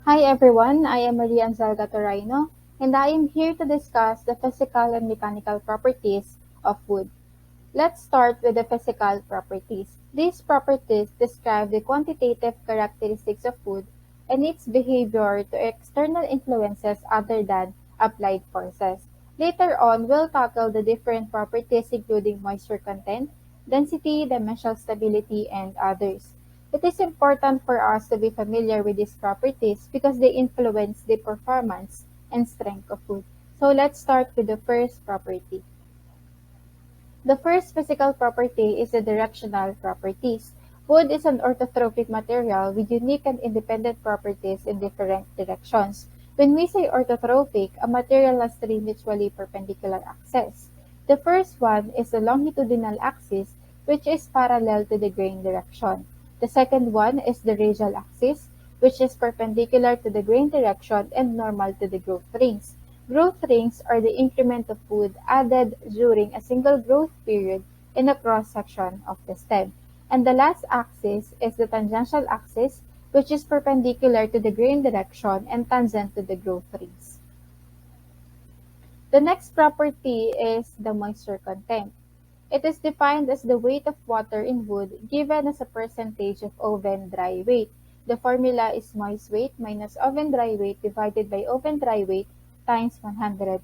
Hi everyone, I am Maria Anzelga Torino, and I am here to discuss the physical and mechanical properties of wood. Let's start with the physical properties. These properties describe the quantitative characteristics of wood and its behavior to external influences other than applied forces. Later on, we'll tackle the different properties including moisture content, density, dimensional stability, and others. It is important for us to be familiar with these properties because they influence the performance and strength of wood. So let's start with the first property. The first physical property is the directional properties. Wood is an orthotrophic material with unique and independent properties in different directions. When we say orthotrophic, a material has three mutually perpendicular axes. The first one is the longitudinal axis, which is parallel to the grain direction. The second one is the radial axis, which is perpendicular to the grain direction and normal to the growth rings. Growth rings are the increment of wood added during a single growth period in a cross-section of the stem. And the last axis is the tangential axis, which is perpendicular to the grain direction and tangent to the growth rings. The next property is the moisture content. It is defined as the weight of water in wood given as a percentage of oven dry weight. The formula is moist weight minus oven dry weight divided by oven dry weight times 100%.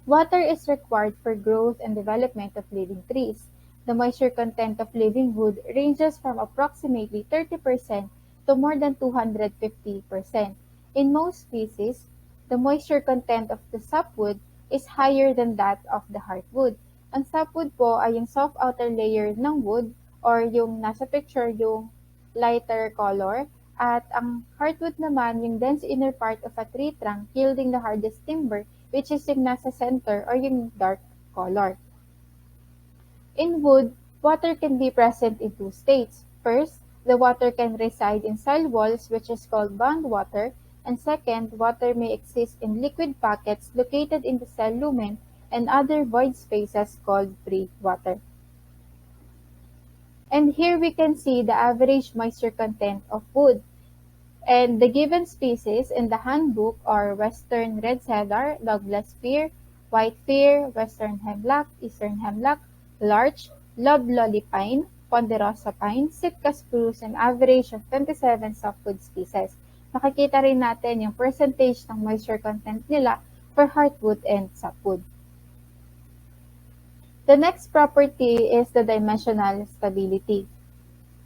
Water is required for growth and development of living trees. The moisture content of living wood ranges from approximately 30% to more than 250%. In most species, the moisture content of the sapwood is higher than that of the heartwood. Ang sapwood po ay yung soft outer layer ng wood or yung nasa picture yung lighter color at ang heartwood naman yung dense inner part of a tree trunk yielding the hardest timber which is yung nasa center or yung dark color. In wood, water can be present in two states. First, the water can reside in cell walls which is called bound water, and second, water may exist in liquid packets located in the cell lumen and other void spaces called free water. And here we can see the average moisture content of wood. And the given species in the handbook are western red cedar, Douglas fir, white fir, western hemlock, eastern hemlock, larch, loblolly pine, ponderosa pine, Sitka spruce, and average of 27 softwood species. Makikita rin natin yung percentage ng moisture content nila for heartwood and sapwood. The next property is the dimensional stability.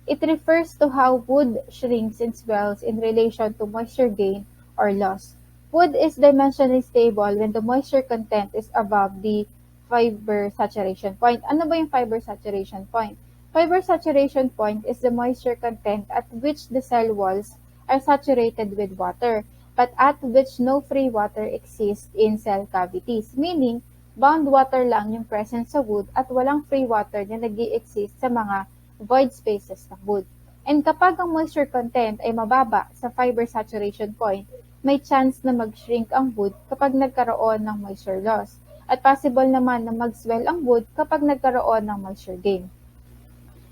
It refers to how wood shrinks and swells in relation to moisture gain or loss. Wood is dimensionally stable when the moisture content is above the fiber saturation point. Ano ba yung fiber saturation point? Fiber saturation point is the moisture content at which the cell walls are saturated with water, but at which no free water exists in cell cavities, meaning bound water lang yung present sa wood at walang free water na nag-i-exist sa mga void spaces ng wood. And kapag ang moisture content ay mababa sa fiber saturation point, may chance na mag-shrink ang wood kapag nagkaroon ng moisture loss. At possible naman na mag-swell ang wood kapag nagkaroon ng moisture gain.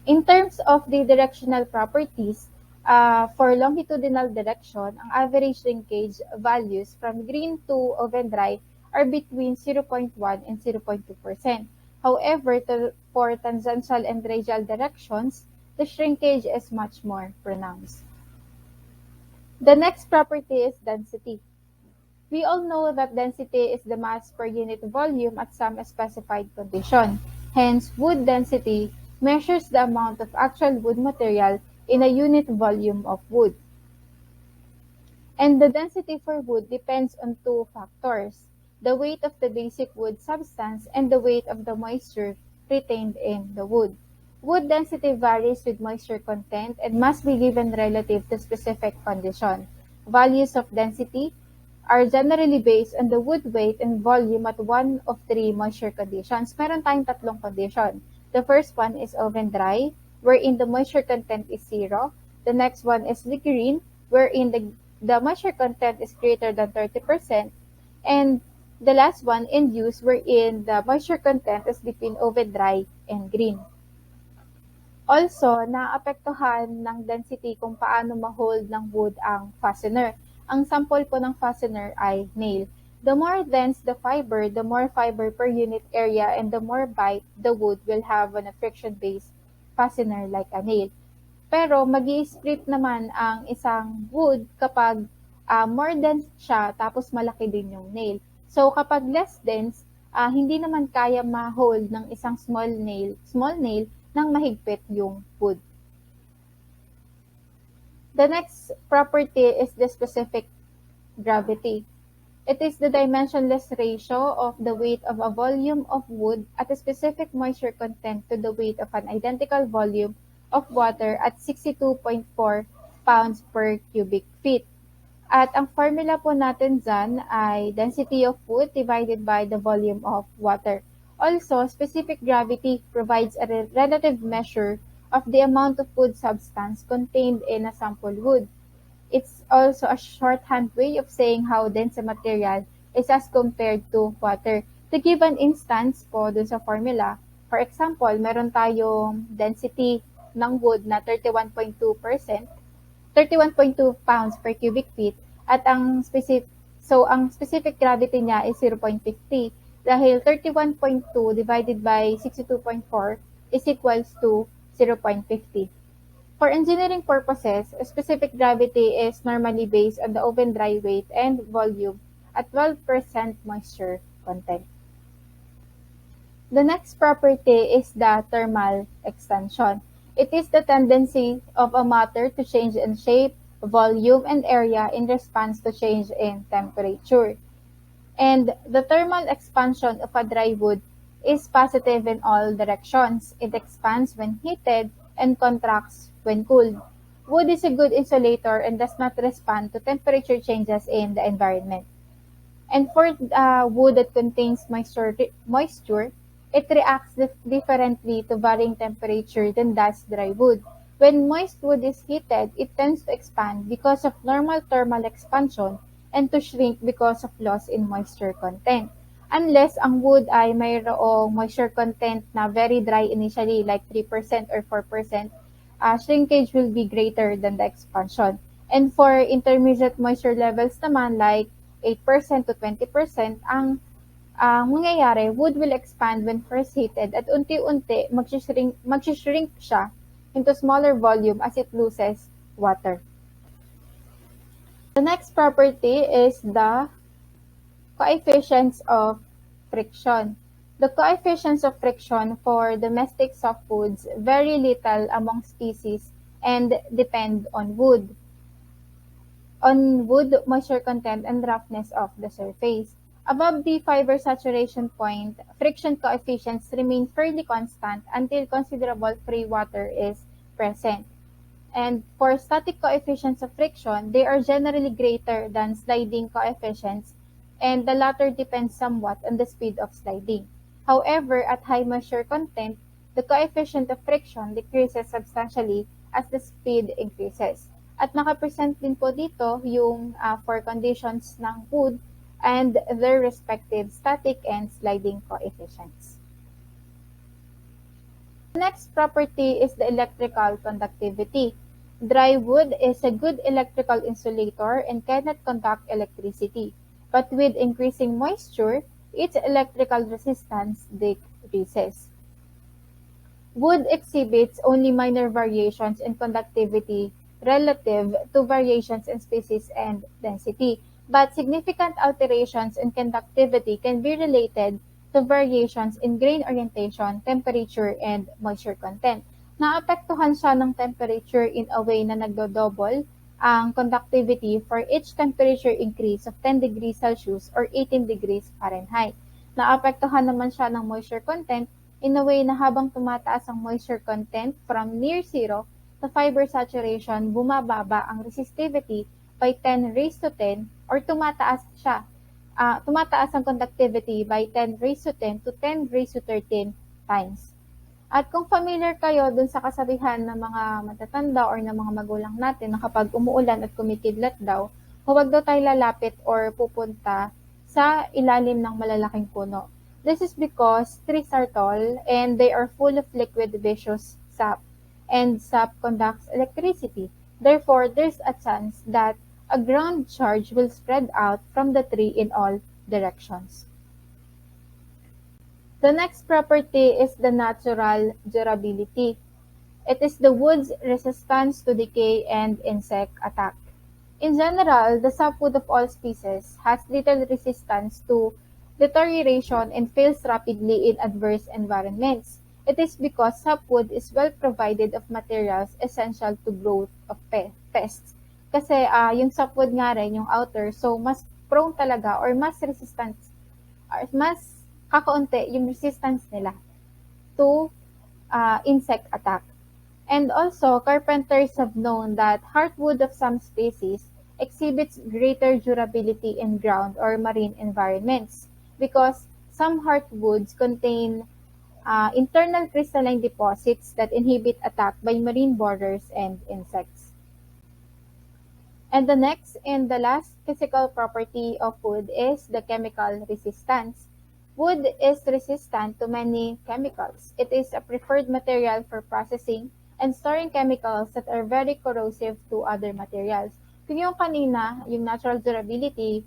In terms of the directional properties, for longitudinal direction, ang average linkage values from green to oven dry are between 0.1 and 0.2%. However, for tangential and radial directions, the shrinkage is much more pronounced. The next property is density. We all know that density is the mass per unit volume at some specified condition. Hence, wood density measures the amount of actual wood material in a unit volume of wood. And the density for wood depends on two factors: the weight of the basic wood substance and the weight of the moisture retained in the wood. Wood density varies with moisture content and must be given relative to specific condition. Values of density are generally based on the wood weight and volume at one of three moisture conditions. Meron tayong tatlong condition. The first one is oven dry, wherein the moisture content is zero. The next one is liquorine, wherein the moisture content is greater than 30%. And the last one, induced, wherein the moisture content is between oven dry and green. Also, naapektuhan ng density kung paano ma-hold ng wood ang fastener. Ang sample po ng fastener ay nail. The more dense the fiber, the more fiber per unit area and the more bite the wood will have on a friction-based fastener like a nail. Pero magi-split naman ang isang wood kapag more dense siya tapos malaki din yung nail. So kapag less dense, hindi naman kaya ma-hold ng isang small nail nang mahigpit yung wood. The next property is the specific gravity. It is the dimensionless ratio of the weight of a volume of wood at a specific moisture content to the weight of an identical volume of water at 62.4 pounds per cubic feet. At ang formula po natin dyan ay density of wood divided by the volume of water. Also, specific gravity provides a relative measure of the amount of wood substance contained in a sample wood. It's also a shorthand way of saying how dense a material is as compared to water. To give an instance po dun sa formula, for example, meron tayong density ng wood na 31.2 pounds per cubic feet at ang specific gravity niya is 0.50 dahil 31.2 divided by 62.4 is equals to 0.50. For engineering purposes, specific gravity is normally based on the oven dry weight and volume at 12% moisture content. The next property is the thermal extension. It is the tendency of a matter to change in shape, volume, and area in response to change in temperature. And the thermal expansion of a dry wood is positive in all directions. It expands when heated and contracts when cooled. Wood is a good insulator and does not respond to temperature changes in the environment. And for wood that contains moisture, it reacts differently to varying temperature than does dry wood. When moist wood is heated, it tends to expand because of normal thermal expansion and to shrink because of loss in moisture content. Unless ang wood ay mayroong moisture content na very dry initially like 3% or 4%, shrinkage will be greater than the expansion. And for intermediate moisture levels naman like 8% to 20%, ang mangyayari, wood will expand when first heated at unti-unti magsishrink siya into smaller volume as it loses water. The next property is the coefficients of friction. The coefficients of friction for domestic softwoods vary little among species and depend on wood, moisture content, and roughness of the surface. Above the fiber saturation point, friction coefficients remain fairly constant until considerable free water is present. And for static coefficients of friction, they are generally greater than sliding coefficients, and the latter depends somewhat on the speed of sliding. However, at high moisture content, the coefficient of friction decreases substantially as the speed increases. At nakapresent din po dito yung for conditions ng wood and their respective static and sliding coefficients. The next property is the electrical conductivity. Dry wood is a good electrical insulator and cannot conduct electricity, but with increasing moisture, its electrical resistance decreases. Wood exhibits only minor variations in conductivity relative to variations in species and density, but significant alterations in conductivity can be related to variations in grain orientation, temperature, and moisture content. Naapektuhan siya ng temperature in a way na nagdo-double ang conductivity for each temperature increase of 10 degrees Celsius or 18 degrees Fahrenheit. Naapektuhan naman siya ng moisture content in a way na habang tumataas ang moisture content from near zero to fiber saturation, bumababa ang resistivity by 10 raised to 10 or tumataas ang conductivity by 10 raised to 10 to 10 raised to 13 times. At kung familiar kayo dun sa kasabihan ng mga matatanda or ng mga magulang natin na kapag umuulan at kumikidlat daw, huwag daw tayo lalapit or pupunta sa ilalim ng malalaking puno. This is because trees are tall and they are full of liquid viscous sap. and sap conducts electricity. Therefore, there's a chance that a ground charge will spread out from the tree in all directions. The next property is the natural durability. It is the wood's resistance to decay and insect attack. In general, the sapwood of all species has little resistance to deterioration and fails rapidly in adverse environments. It is because sapwood is well provided of materials essential to growth of pests. Kasi yung sapwood nga rin, yung outer, so mas prone talaga or mas resistant or mas kakaunti yung resistance nila to insect attack. And also, carpenters have known that heartwood of some species exhibits greater durability in ground or marine environments because some heartwoods contain internal crystalline deposits that inhibit attack by marine borers and insects. And the next and the last physical property of wood is the chemical resistance. Wood is resistant to many chemicals. It is a preferred material for processing and storing chemicals that are very corrosive to other materials. Kung yung kanina, yung natural durability,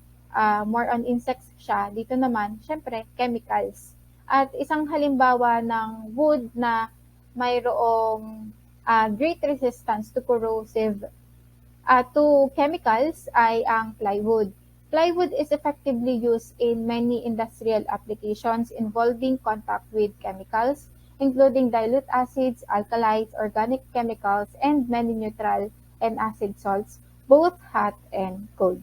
more on insects siya, dito naman, syempre, chemicals. At isang halimbawa ng wood na mayroong great resistance to corrosive to chemicals ay ang plywood. Plywood is effectively used in many industrial applications involving contact with chemicals, including dilute acids, alkalis, organic chemicals, and many neutral and acid salts, both hot and cold.